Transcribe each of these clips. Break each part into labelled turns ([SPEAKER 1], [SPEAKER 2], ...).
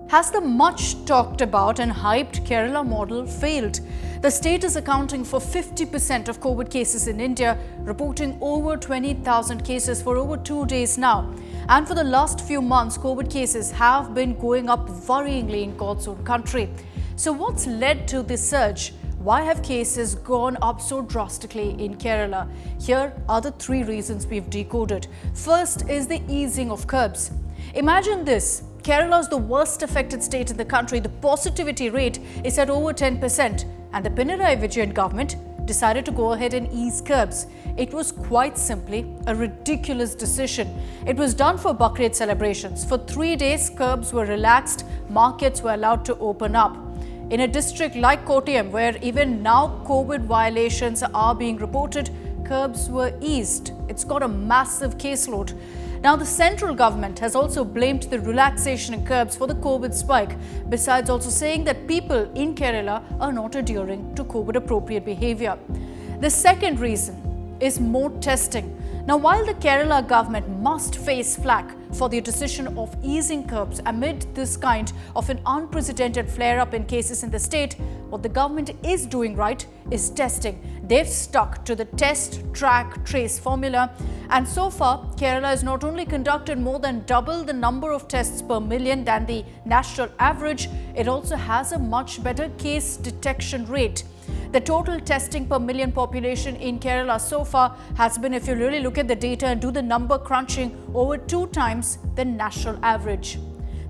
[SPEAKER 1] Has the much talked about and hyped Kerala model failed? The state is accounting for 50% of COVID cases in India, reporting over 20,000 cases for over 2 days now. And for the last few months, COVID cases have been going up worryingly in God's own country. So what's led to this surge? Why have cases gone up so drastically in Kerala? Here are the 3 reasons we've decoded. First is the easing of curbs. Imagine this. Kerala is the worst affected state in the country. The positivity rate is at over 10%, and the Pinarayi Vijayan government decided to go ahead and ease curbs. It was quite simply a ridiculous decision. It was done for Bakrid celebrations. For 3 days, curbs were relaxed, markets were allowed to open up. In a district like Kottayam, where even now COVID violations are being reported, curbs were eased. It's got a massive caseload. Now, the central government has also blamed the relaxation in curbs for the COVID spike, besides also saying that people in Kerala are not adhering to COVID-appropriate behavior. The second reason is more testing. Now, while the Kerala government must face flack for the decision of easing curbs amid this kind of an unprecedented flare-up in cases in the state, what the government is doing right is testing. They've stuck to the test, track, trace formula, and so far, Kerala has not only conducted more than double the number of tests per million than the national average, it also has a much better case detection rate. The total testing per million population in Kerala so far has been, if you really look at the data and do the number crunching, over 2 times the national average.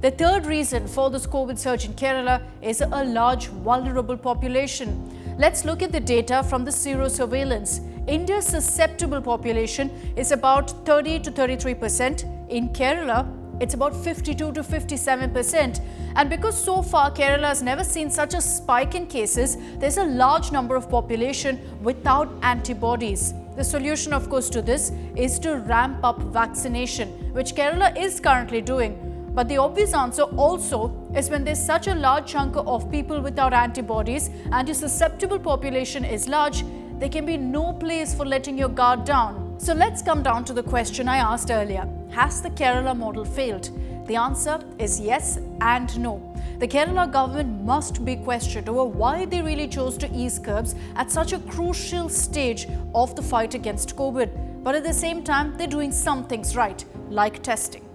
[SPEAKER 1] The third reason for this COVID surge in Kerala is a large vulnerable population. Let's look at the data from the sero surveillance. India's susceptible population is about 30 to 33%. In Kerala, it's about 52 to 57%. And because so far Kerala has never seen such a spike in cases, there's a large number of population without antibodies. The solution, of course, to this is to ramp up vaccination, which Kerala is currently doing. But the obvious answer also is when there's such a large chunk of people without antibodies and your susceptible population is large, there can be no place for letting your guard down. So let's come down to the question I asked earlier. Has the Kerala model failed? The answer is yes and no. The Kerala government must be questioned over why they really chose to ease curbs at such a crucial stage of the fight against COVID. But at the same time, they're doing some things right, like testing.